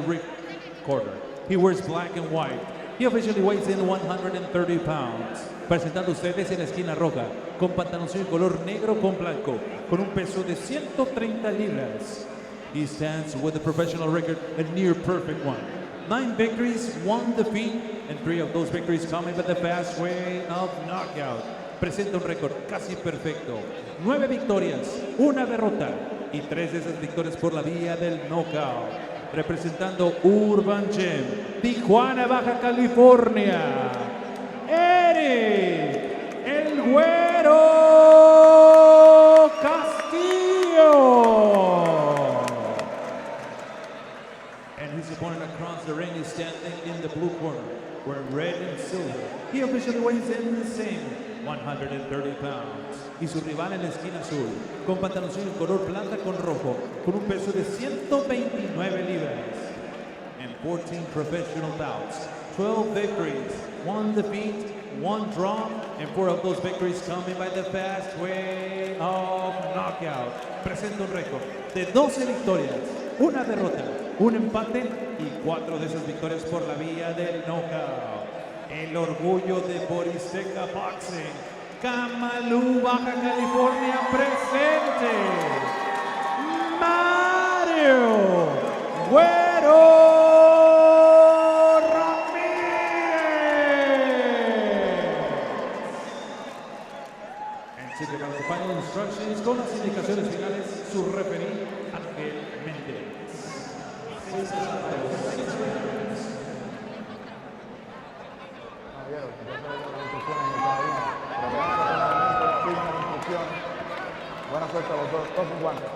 the ring corner. He wears black and white. He officially weighs in 130 pounds. Presentando ustedes en la esquina roja, con pantaloncillo color negro con blanco, con un peso de 130 libras. He stands with a professional record, a near perfect one. 9 victories, 1 defeat, and 3 of those victories coming by the fast way of knockout. Presenta un récord casi perfecto. 9 victorias, 1 derrota, y 3 de esas victorias por la vía del knockout. Representando Urban Gym, Tijuana, Baja California, Erik, el Güero Castillo. And his opponent across the ring is standing in the blue corner, wearing red and silver. He officially weighs in the same 130 pounds. Y su rival en la esquina azul, con pantaloncillo color plata con rojo, con un peso de 129 libras. And 14 professional bouts, 12 victories, 1 defeat, 1 draw, and 4 of those victories coming by the fast way of knockout. Presenta un récord de 12 victorias, 1 derrota, 1 empate y 4 de esas victorias por la vía del knockout. El orgullo de Boristeca Boxing, Camalú, Baja California, presente, Mario Güero Ramirez. And to give us the final instructions, con las indicaciones finales, su referee, Ángel Méndez. Buena suerte a los dos, todos en guantes.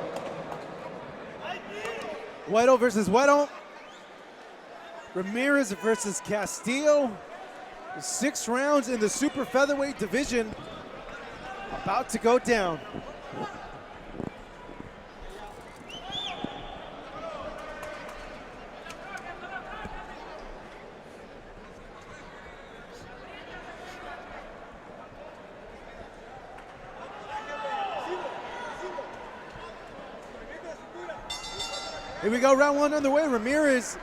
Güero versus Güero. Ramirez versus Castillo. 6 rounds in the super featherweight division about to go down. Here we go, round 1 underway. Ramirez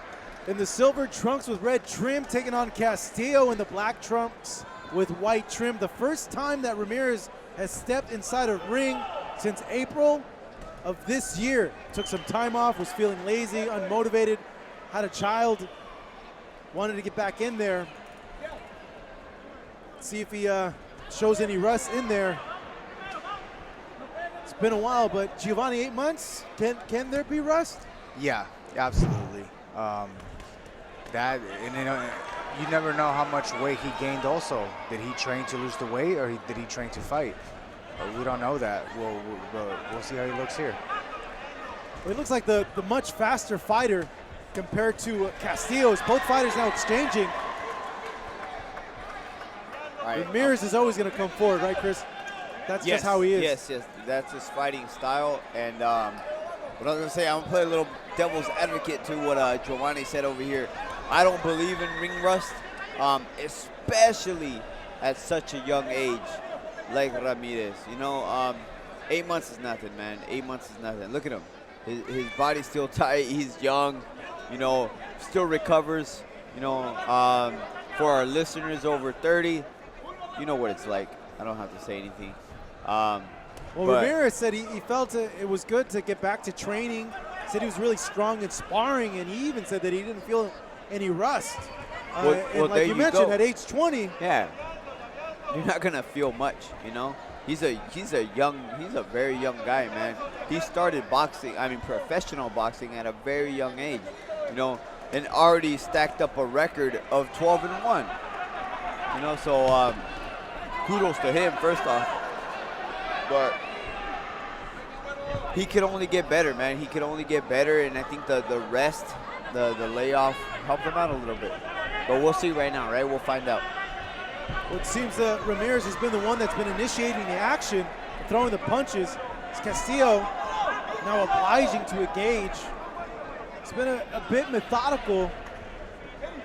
in the silver trunks with red trim, taking on Castillo in the black trunks with white trim. The first time that Ramirez has stepped inside a ring since April of this year. Took some time off, was feeling lazy, unmotivated, had a child, wanted to get back in there. See if he shows any rust in there. It's been a while, but Giovanni, 8 months, can there be rust? Yeah, absolutely. That, and you never know how much weight he gained also. Did he train to lose the weight, or did he train to fight? We don't know that. We'll see how he looks here. Well, he looks like the much faster fighter compared to Castillo. Both fighters now exchanging. Right. Ramirez is always going to come forward, right, Chris? That's just how he is. Yes, that's his fighting style. And what I was going to say, I'm going to play a little devil's advocate to what Giovanni said over here. I don't believe in ring rust, especially at such a young age like Ramirez. You know, 8 months is nothing, man. 8 months is nothing. Look at him. His body's still tight. He's young, you know, still recovers. You know, for our listeners over 30, you know what it's like. I don't have to say anything. Well, Ramirez said he felt it was good to get back to training. Said he was really strong in sparring, and he even said that he didn't feel any rust. And like you mentioned, at age 20, yeah, you're not gonna feel much. You know, he's a very young guy, man. He started boxing, professional boxing at a very young age. You know, and already stacked up a record of 12-1. You know, so kudos to him first off. But he could only get better, man. He could only get better, and I think the rest, the layoff helped him out a little bit. But we'll see right now, right? We'll find out. Well, it seems that Ramirez has been the one that's been initiating the action, throwing the punches. It's Castillo now obliging to engage. It's been a bit methodical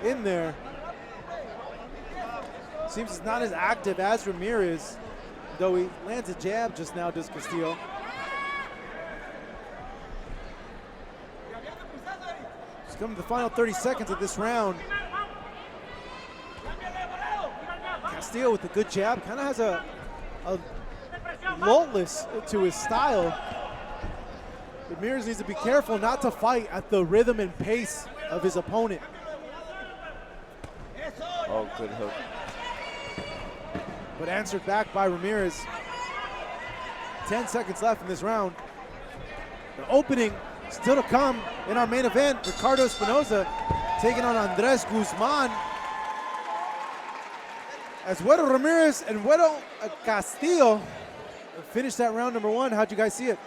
in there. Seems he's not as active as Ramirez, though he lands a jab just now, does Castillo. It's coming to the final 30 seconds of this round. Castillo with a good jab, kind of has a lultless to his style. Ramirez needs to be careful not to fight at the rhythm and pace of his opponent. Oh, good hook. But answered back by Ramirez. 10 seconds left in this round. The opening still to come in our main event. Ricardo Espinoza taking on Andres Guzman. As Mario Ramirez and Mario Castillo finished that round number 1. How'd you guys see it?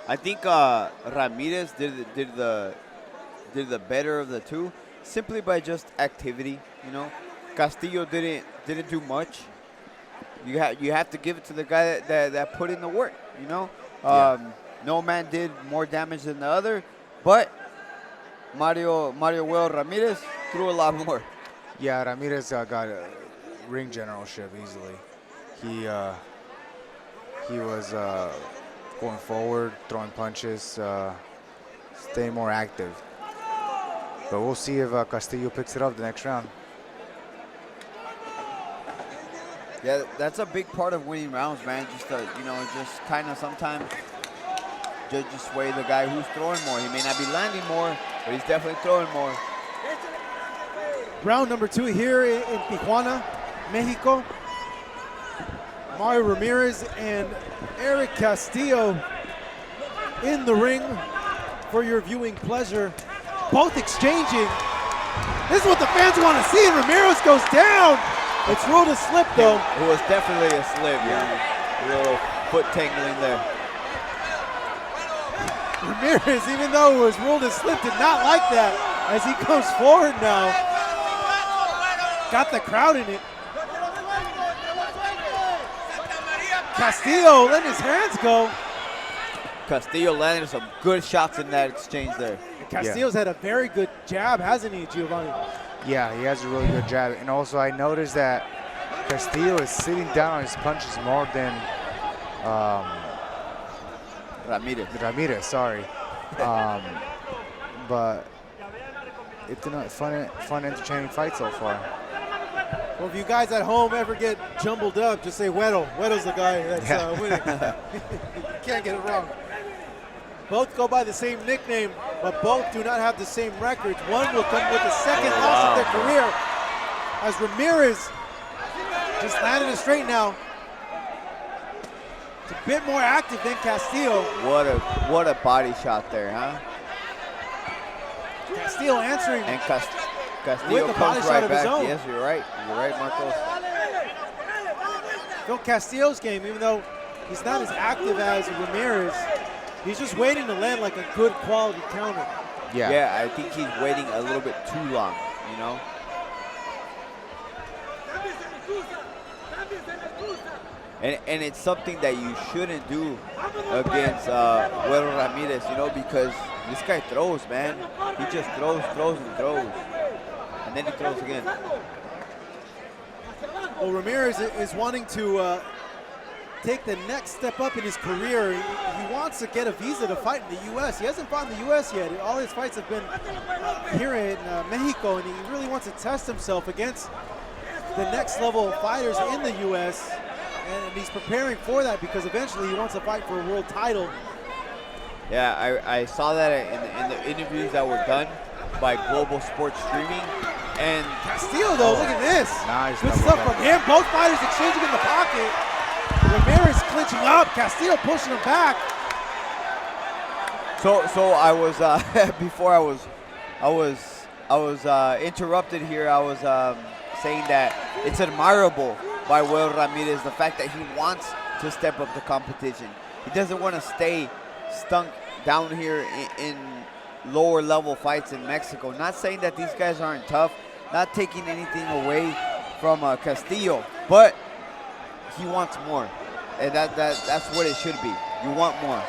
I think Ramirez did the better of the two, simply by just activity. You know, Castillo didn't do much. You have to give it to the guy that put in the work. You know, no man did more damage than the other, but Mario Ramirez threw a lot more. Yeah, Ramirez got a ring generalship easily. He was going forward, throwing punches, staying more active. But we'll see if Castillo picks it up the next round. Yeah, that's a big part of winning rounds, man. Just just kind of sometimes just sway the guy who's throwing more. He may not be landing more, but he's definitely throwing more. Round number 2 here in Tijuana, Mexico. Mario Ramirez and Erik Castillo in the ring for your viewing pleasure. Both exchanging. This is what the fans want to see, and Ramirez goes down. It's ruled a slip, though. It was definitely a slip, yeah. A little foot tangling there. Ramirez, even though it was ruled a slip, did not like that as he comes forward now. Got the crowd in it. Castillo letting his hands go. Castillo landed some good shots in that exchange there. Castillo's had a very good jab, hasn't he, Giovanni? Yeah, he has a really good jab. And also I noticed that Castillo is sitting down on his punches more than Ramirez, sorry. But it's a fun, entertaining fight so far. Well, if you guys at home ever get jumbled up, just say Güero. Güero's the guy that's winning. You can't get it wrong. Both go by the same nickname, but both do not have the same records. One will come with the second loss of their career, as Ramirez just landed it straight now. It's a bit more active than Castillo. What a body shot there, huh? Castillo answering. And Castillo with the body comes shot right of his back. own. Yes, you're right. You're right, Marcos. Phil Castillo's game, even though he's not as active as Ramirez, he's just waiting to land like a good quality counter. Yeah, I think he's waiting a little bit too long, you know? And it's something that you shouldn't do against Mario Ramirez, you know, because this guy throws, man. He just throws, and throws. And then he throws again. Well, Ramirez is wanting to take the next step up in his career. He wants to get a visa to fight in the U.S. He hasn't fought in the U.S. yet. All his fights have been here in Mexico, and he really wants to test himself against the next level fighters in the U.S., and he's preparing for that because eventually he wants to fight for a world title. Yeah, I saw that in the interviews that were done by Global Sports Streaming. And Castillo, though, look at this. Nice. Good stuff from him. Both fighters exchanging in the pocket. Ramirez clinching up. Castillo pushing him back. So I was before I was interrupted here. I was saying that it's admirable by Mario Ramirez, the fact that he wants to step up the competition. He doesn't want to stay stunk down here in lower level fights in Mexico. Not saying that these guys aren't tough, not taking anything away from Castillo, but he wants more, and that's what it should be. You want more.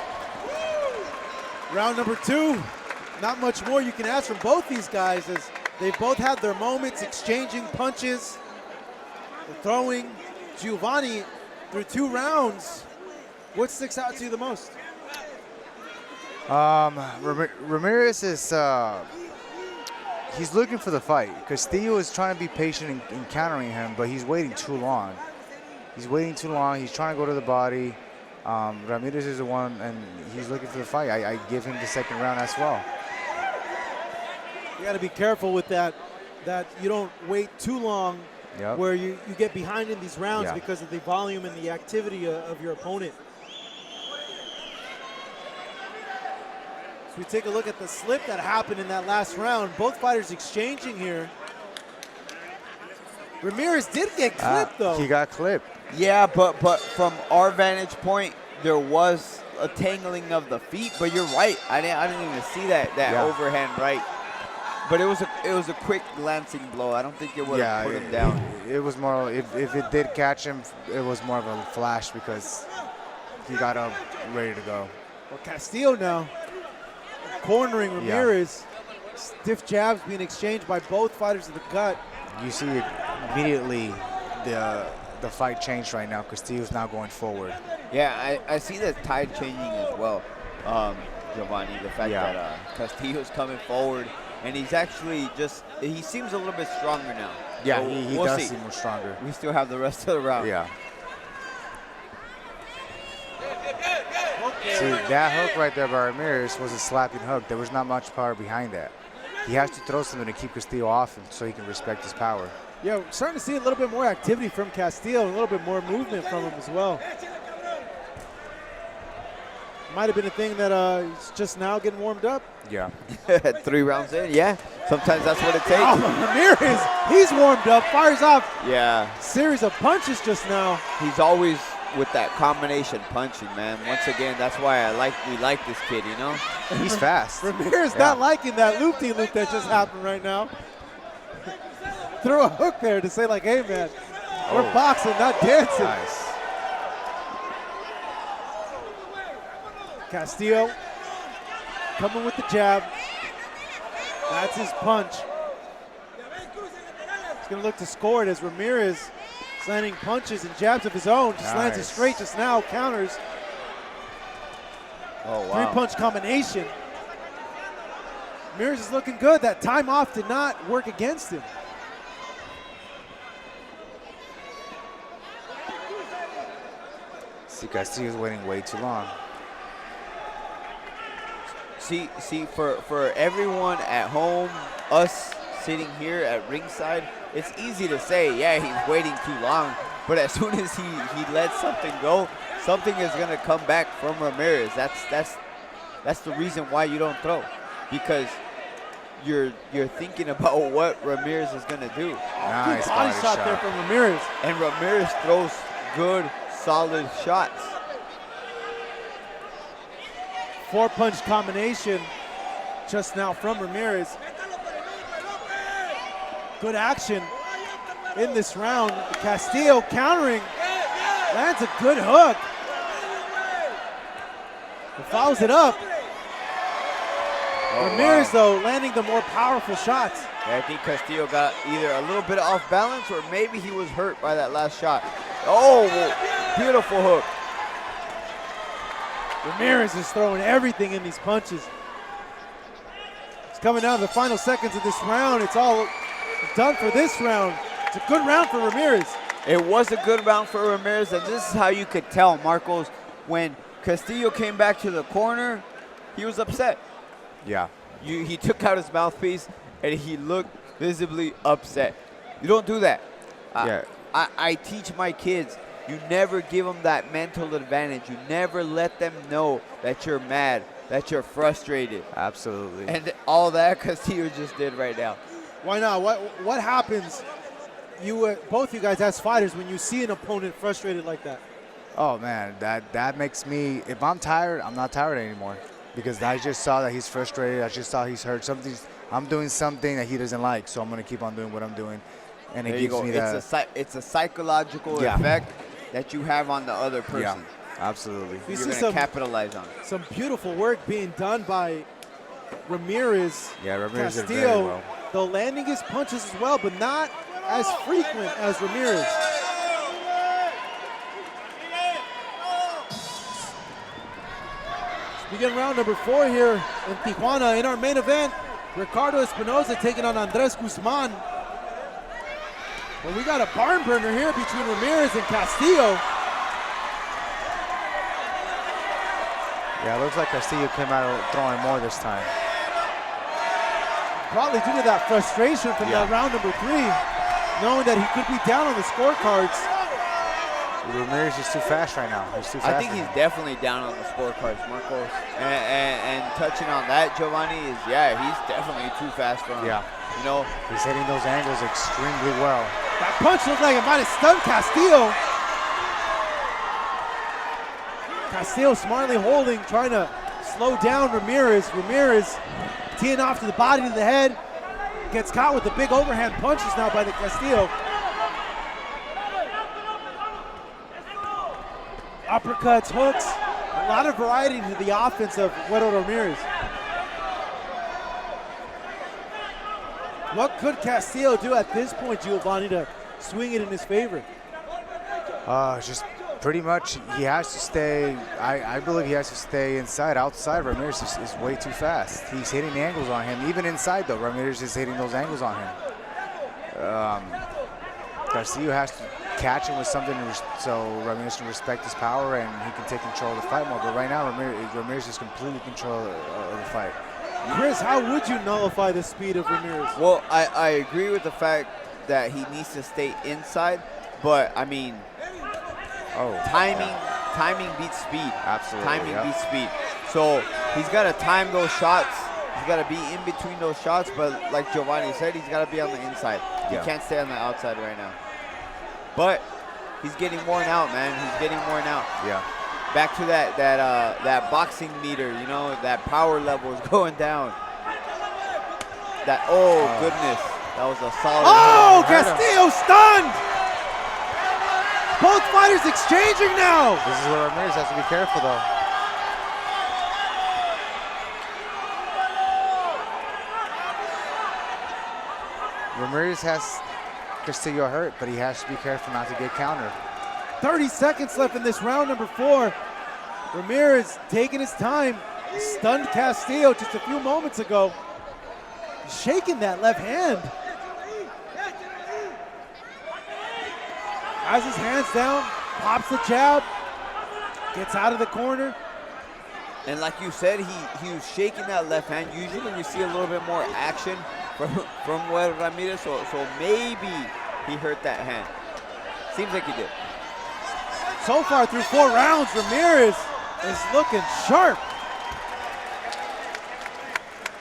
Round number 2. Not much more you can ask from both these guys, as they both had their moments exchanging punches, throwing. Giovanni, through 2 rounds, what sticks out to you the most? Ramirez is he's looking for the fight. Castillo is trying to be patient in countering him, but he's waiting too long. He's waiting too long. He's trying to go to the body. Ramirez is the one, and he's looking for the fight. I give him the second round as well. You got to be careful with that you don't wait too long where you get behind in these rounds because of the volume and the activity of your opponent. So we take a look at the slip that happened in that last round. Both fighters exchanging here. Ramirez did get clipped, though. He got clipped. Yeah, but from our vantage point, there was a tangling of the feet. But you're right. I didn't even see that overhand right. But it was a quick glancing blow. I don't think it would have put him down. It was more, if it did catch him, it was more of a flash because he got up ready to go. Well, Castillo now cornering Ramirez. Stiff jabs being exchanged by both fighters of the gut. You see immediately the fight changed right now. Castillo's now going forward. Yeah, I see the tide changing as well, Giovanni. The fact that Castillo's coming forward, and he's actually he seems a little bit stronger now. Yeah, so he we'll does see. seem more stronger. We still have the rest of the round. Yeah. See, that hook right there by Ramirez was a slapping hook. There was not much power behind that. He has to throw something to keep Castillo off him so he can respect his power. Yeah, we're starting to see a little bit more activity from Castillo and a little bit more movement from him as well. Might have been a thing that he's just now getting warmed up. Yeah. 3 rounds in, yeah. Sometimes that's what it takes. Oh, Ramirez, he's warmed up, fires off. Yeah. Series of punches just now. He's always with that combination punching, man. Once again, that's why we like this kid, you know? He's fast. Ramirez not liking that loop-de-loop that just happened right now. Threw a hook there to say like, hey, man, we're boxing, not dancing. Nice. Castillo coming with the jab. That's his punch. He's going to look to score it as Ramirez is landing punches and jabs of his own. Just lands it straight just now, counters. Oh, wow. 3-punch combination. Ramirez is looking good. That time off did not work against him. See, Castillo's waiting way too long. See, for everyone at home, us sitting here at ringside, it's easy to say, yeah, he's waiting too long. But as soon as he lets something go, something is gonna come back from Ramirez. That's the reason why you don't throw, because you're thinking about what Ramirez is gonna do. Nice Good body shot there from Ramirez. And Ramirez throws good, solid shots. 4-punch combination just now from Ramirez. Good action in this round. Castillo countering, lands a good hook. And follows it up. Ramirez, though, landing the more powerful shots. Yeah, I think Castillo got either a little bit off balance or maybe he was hurt by that last shot. Oh, beautiful hook. Ramirez is throwing everything in these punches. It's coming down to the final seconds of this round. It's all done for this round. It's a good round for Ramirez. It was a good round for Ramirez, and this is how you could tell, Marcos, when Castillo came back to the corner, he was upset. Yeah. He took out his mouthpiece, and he looked visibly upset. You don't do that. I teach my kids, you never give them that mental advantage. You never let them know that you're mad, that you're frustrated. Absolutely. And all that Castillo just did right now. Why not? What happens, both you guys as fighters, when you see an opponent frustrated like that? Oh, man, that makes me, if I'm tired, I'm not tired anymore. Because I just saw that he's frustrated. I just saw he's hurt. I'm doing something that he doesn't like, so I'm going to keep on doing what I'm doing. And it gives me that. It's a psychological effect that you have on the other person. Yeah, absolutely. You You're see going to capitalize on it. Some beautiful work being done by Ramirez. Yeah, Ramirez did very Castillo, well. though landing his punches as well, but not as frequent as Ramirez. Begin round number 4 here in Tijuana. In our main event, Ricardo Espinoza taking on Andres Guzman. Well, we got a barn burner here between Ramirez and Castillo. Yeah, it looks like Castillo came out throwing more this time. Probably due to that frustration from that round number 3, knowing that he could be down on the scorecards. Ramirez is too fast right now. He's too fast. I think he's definitely down on the scorecards, Marcos. And touching on that, Giovanni, is he's definitely too fast for him. Yeah. You know, he's hitting those angles extremely well. That punch looked like it might have stunned Castillo. Castillo smartly holding, trying to slow down Ramirez. Ramirez teeing off to the body, to the head. Gets caught with the big overhand punches now by the Castillo. Uppercuts, hooks, a lot of variety to the offense of Mario Ramirez. What could Castillo do at this point, Giovanni, to swing it in his favor? Just pretty much he has to stay, I believe he has to stay inside. Outside, Ramirez is way too fast. He's hitting angles on him. Even inside, though, Ramirez is hitting those angles on him. Castillo has to catch him with something so Ramirez can respect his power and he can take control of the fight more. But right now, Ramirez is completely in control of the fight. Chris, how would you nullify the speed of Ramirez? Well, I agree with the fact that he needs to stay inside, but I mean, timing beats speed. Absolutely. Timing beats speed. So he's got to time those shots. He's got to be in between those shots, but like Giovanni said, he's got to be on the inside. He can't stay on the outside right now. But he's getting worn out, man. He's getting worn out. Yeah. Back to that boxing meter, you know, that power level is going down. Goodness, that was a solid. Oh, Castillo stunned! Both fighters exchanging now. This is where Ramirez has to be careful, though. Ramirez has Castillo hurt, but he has to be careful not to get countered. 30 seconds left in this round number 4. Ramirez taking his time, stunned Castillo just a few moments ago. Shaking that left hand. Has his hands down, pops the jab, gets out of the corner. And like you said, he was shaking that left hand. Usually we see a little bit more action from Ramirez, so maybe he hurt that hand. Seems like he did. So far through 4 rounds, Ramirez is looking sharp.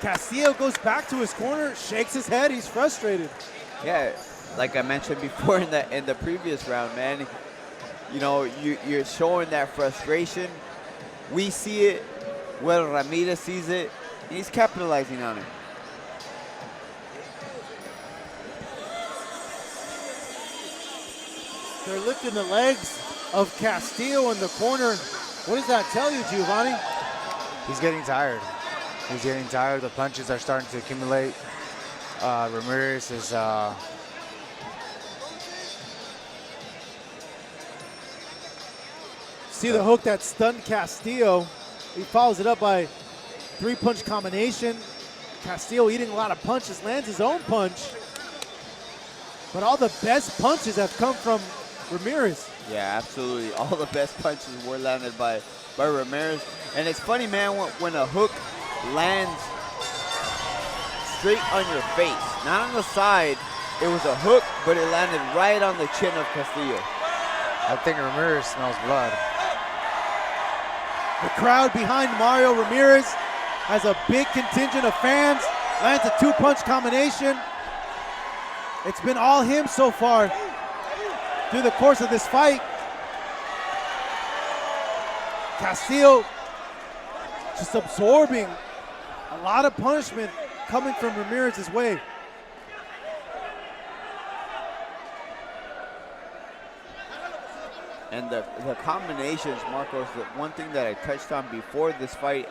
Castillo goes back to his corner, shakes his head, he's frustrated. Yeah, like I mentioned before in the previous round, man, you know, you're showing that frustration. We see it, Ramirez sees it, and he's capitalizing on it. They're lifting the legs of Castillo in the corner. What does that tell you, Giovanni? He's getting tired. He's getting tired. The punches are starting to accumulate. Ramirez is... See the hook that stunned Castillo. He follows it up by 3-punch combination. Castillo eating a lot of punches, lands his own punch. But all the best punches have come from Ramirez. Yeah, absolutely. All the best punches were landed by Ramirez. And it's funny, man, when a hook lands straight on your face, not on the side. It was a hook, but it landed right on the chin of Castillo. I think Ramirez smells blood. The crowd behind Mario Ramirez has a big contingent of fans. Lands a 2-punch combination. It's been all him so far through the course of this fight. Castillo just absorbing a lot of punishment coming from Ramirez's way. And the combinations, Marcos, the one thing that I touched on before this fight,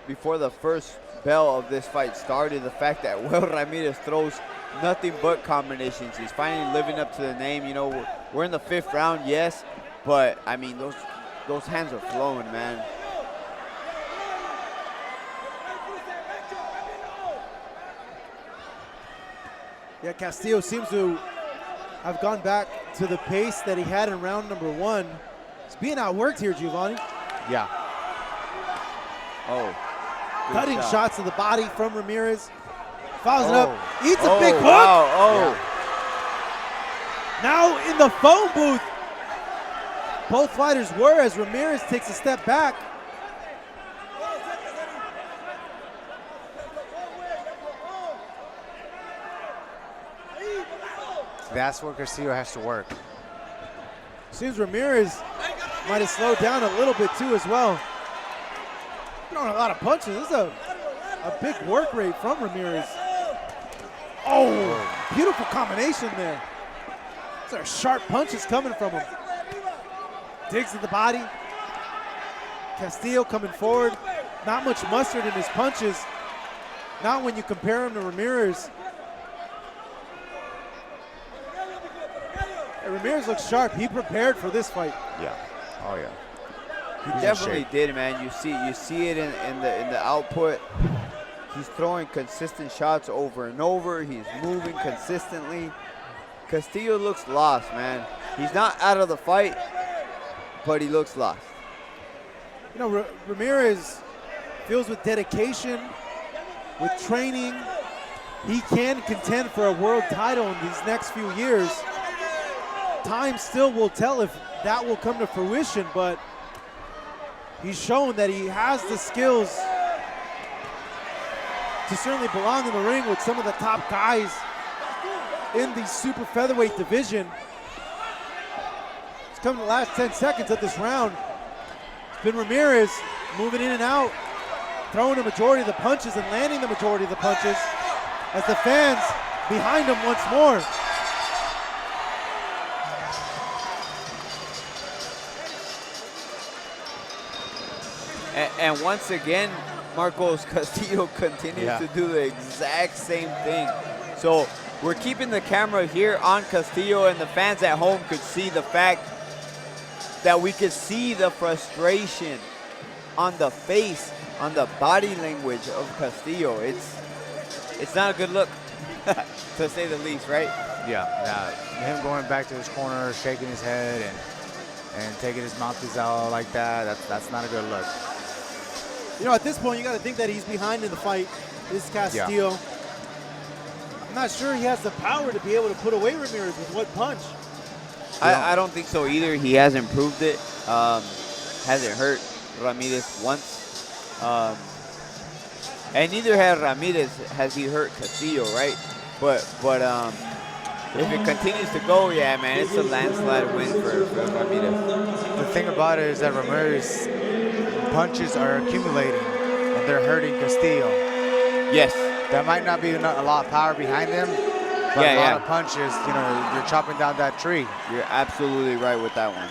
before the first bell of this fight started, the fact that Ramirez throws nothing but combinations. He's finally living up to the name. You know, we're in the 5th round, yes, but I mean, those hands are flowing, man. Yeah, Castillo seems to have gone back to the pace that he had in round number 1. He's being outworked here, Giovanni. Yeah. Oh. Good Cutting shot. shots to the body from Ramirez. Fouls it up. Eats a Oh, big hook. wow. Oh. Now in the phone booth. Both fighters were as Ramirez takes a step back. That's where Castillo has to work. Seems Ramirez might have slowed down a little bit too as well. Throwing a lot of punches. This is a big work rate from Ramirez. Oh, beautiful combination there. These are sharp punches coming from him. Digs at the body. Castillo coming forward. Not much mustard in his punches. Not when you compare him to Ramirez. Hey, Ramirez looks sharp. He prepared for this fight. Yeah. Oh yeah. He definitely did, man. You see it in the output. He's throwing consistent shots over and over. He's moving consistently. Castillo looks lost, man. He's not out of the fight, but he looks lost. You know, Ramirez feels with dedication, with training, he can contend for a world title in these next few years. Time still will tell if that will come to fruition, but he's shown that he has the skills to certainly belong in the ring with some of the top guys in the super featherweight division. It's come to the last 10 seconds of this round. It's been Ramirez moving in and out, throwing the majority of the punches and landing the majority of the punches as the fans behind him once more. And once again, Marcos Castillo continues to do the exact same thing. So we're keeping the camera here on Castillo, and the fans at home could see the fact that we could see the frustration on the face, on the body language of Castillo. It's not a good look, to say the least, right? Yeah. Him going back to his corner, shaking his head, and taking his mouthpiece out like that. That's not a good look. You know, at this point, you got to think that he's behind in the fight. This is Castillo. Yeah. I'm not sure he has the power to be able to put away Ramirez with one punch. I don't think so either. He hasn't proved it. Hasn't hurt Ramirez once. And neither has he hurt Castillo, right? But if it continues to go, yeah, man, it's a landslide win for Ramirez. The thing about it is that Ramirez punches are accumulating and they're hurting Castillo. Yes. There might not be a lot of power behind them, but a lot of punches, you know, you're chopping down that tree. You're absolutely right with that one.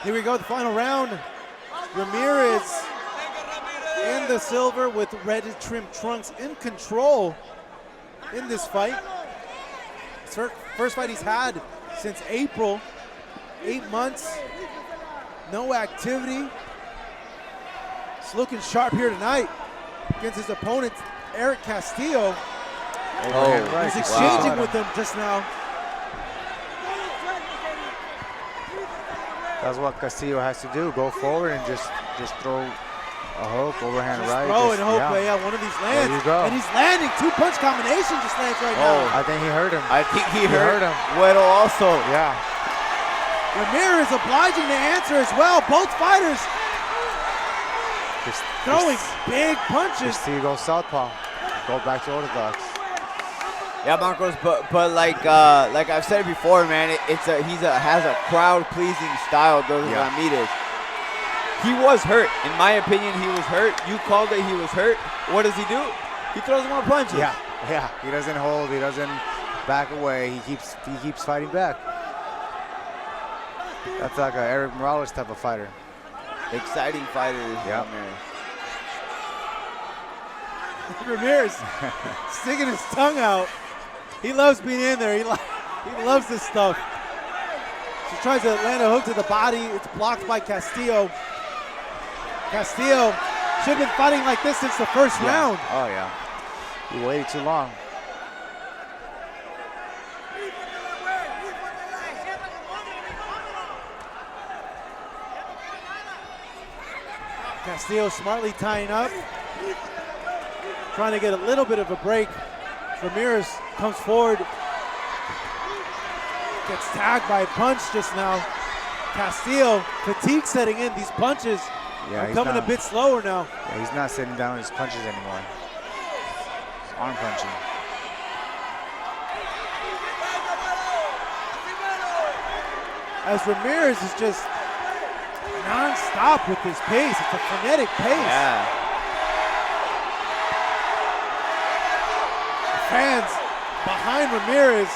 Here we go, the final round. Ramirez in the silver with red trim trunks in control in this fight. It's her first fight he's had since April. 8 months, no activity. He's looking sharp here tonight against his opponent, Erik Castillo. He's exchanging with him just now. That's what Castillo has to do. Go forward and just throw a hook, overhand right. Throw and hope, one of these lands. There you go. And he's landing. 2-punch combination just lands right now. I think he hurt him. I think he hurt him. Weddle also. Yeah. Ramirez obliging to answer as well. Both fighters throwing big punches. Castillo goes southpaw. Go back to orthodox. Yeah, Marcos, but like I've said before, man, has a crowd-pleasing style, does Ramirez. He was hurt. In my opinion, he was hurt. You called it, he was hurt. What does he do? He throws more punches. Yeah. He doesn't hold. He doesn't back away. He keeps fighting back. That's like a Erik Morales type of fighter. Exciting fighter is Ramirez. Ramirez sticking his tongue out. He loves being in there. He loves this stuff. She tries to land a hook to the body. It's blocked by Castillo. Castillo should have been fighting like this since the first round. Oh, yeah. He waited too long. Castillo smartly tying up, trying to get a little bit of a break. Ramirez comes forward, gets tagged by a punch just now. Castillo, fatigue setting in. These punches are coming a bit slower now. Yeah, he's not sitting down his punches anymore. He's arm punching. As Ramirez is just non-stop with his pace. It's a frenetic pace. Yeah. The fans behind Ramirez.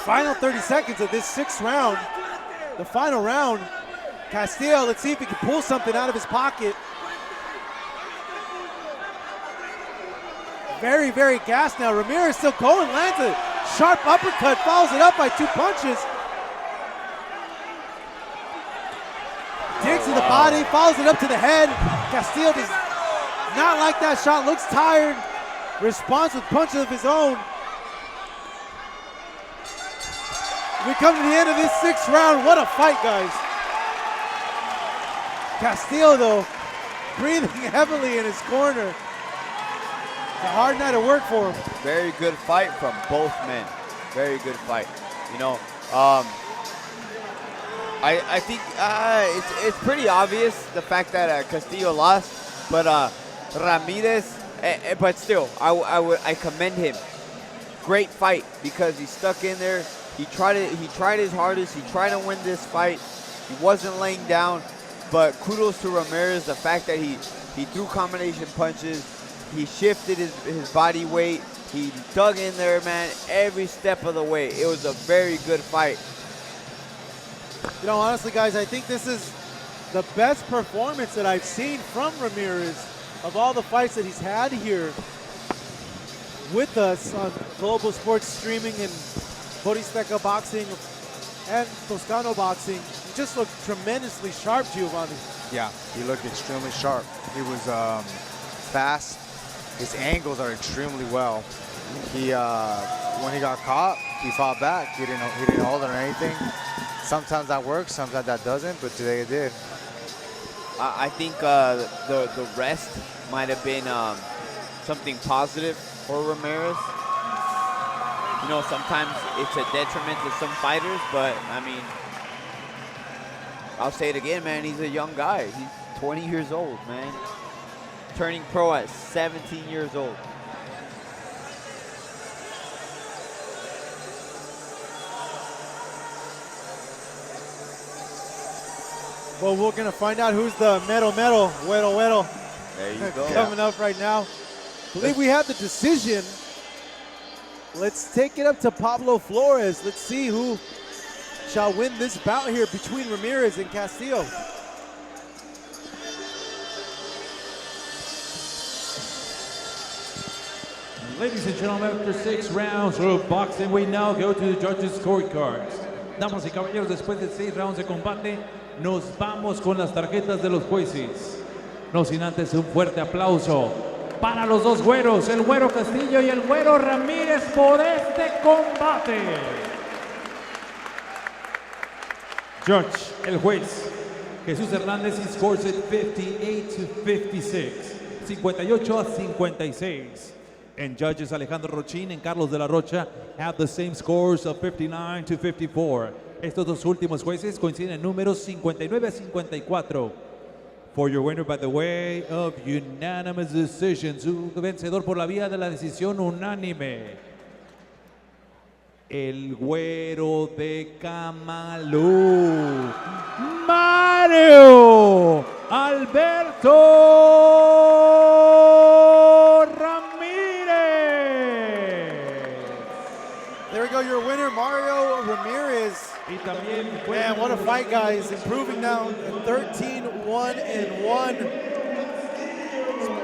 Final 30 seconds of this 6th round. The final round. Castillo, let's see if he can pull something out of his pocket. Very, very gassed now. Ramirez still going, lands a sharp uppercut, follows it up by 2 punches. Digs to the body, follows it up to the head. Castillo does not like that shot, looks tired. Responds with punches of his own. We come to the end of this 6th round. What a fight, guys. Castillo, though, breathing heavily in his corner. It's a hard night of work for him. Very good fight from both men. Very good fight. You know, I think it's pretty obvious the fact that Castillo lost, but Ramirez, but still, I commend him. Great fight because he stuck in there. He tried his hardest. He tried to win this fight. He wasn't laying down, but kudos to Ramirez. The fact that he threw combination punches. He shifted his body weight. He dug in there, man, every step of the way. It was a very good fight. You know, honestly, guys, I think this is the best performance that I've seen from Ramirez of all the fights that he's had here with us on Global Sports Streaming and Boristeca Boxing and Toscano Boxing. He just looked tremendously sharp, Giovanni. Yeah, he looked extremely sharp. He was fast. His angles are extremely well. He, when he got caught, he fought back. He didn't hold it or anything. Sometimes that works, sometimes that doesn't, but today it did. I think the rest might have been something positive for Ramirez. You know, sometimes it's a detriment to some fighters, but I mean, I'll say it again, man. He's a young guy. He's 20 years old, man. Turning pro at 17 years old. Well, we're going to find out who's the güero. There you go. Coming up right now. I believe we have the decision. Let's take it up to Pablo Flores. Let's see who shall win this bout here between Ramirez and Castillo. Ladies and gentlemen, after 6 rounds of boxing, we now go to the judges' scorecards. Damas y caballeros, después de 6 rounds de combate, nos vamos con las tarjetas de los jueces. No sin antes un fuerte aplauso para los dos güeros, el güero Castillo y el güero Ramírez, por este combate. Judge, el juez Jesús Hernández, he scores it 58-56, 58-56. And judges Alejandro Rochin and Carlos de la Rocha have the same scores of 59-54. Estos dos últimos jueces coinciden en números 59-54. For your winner by the way of unanimous decision, su vencedor por la vía de la decisión unánime, el güero de Camalú, Mario Alberto Ramirez. There we go, your winner, Mario Ramirez. Y también Man, what a fight, guys. Improving now at 13-1-1.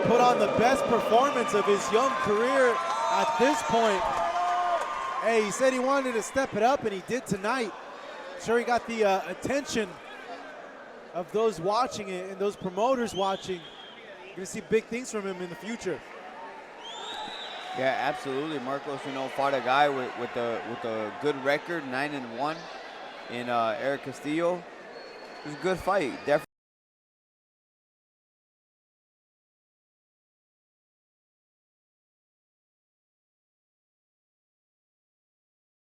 Put on the best performance of his young career at this point. Hey, he said he wanted to step it up, and he did tonight. Sure, he got the attention of those watching it and those promoters watching. You're going to see big things from him in the future. Yeah, absolutely. Marcos, you know, fought a guy with a good record, 9-1 in Erik Castillo. It was a good fight. Definitely.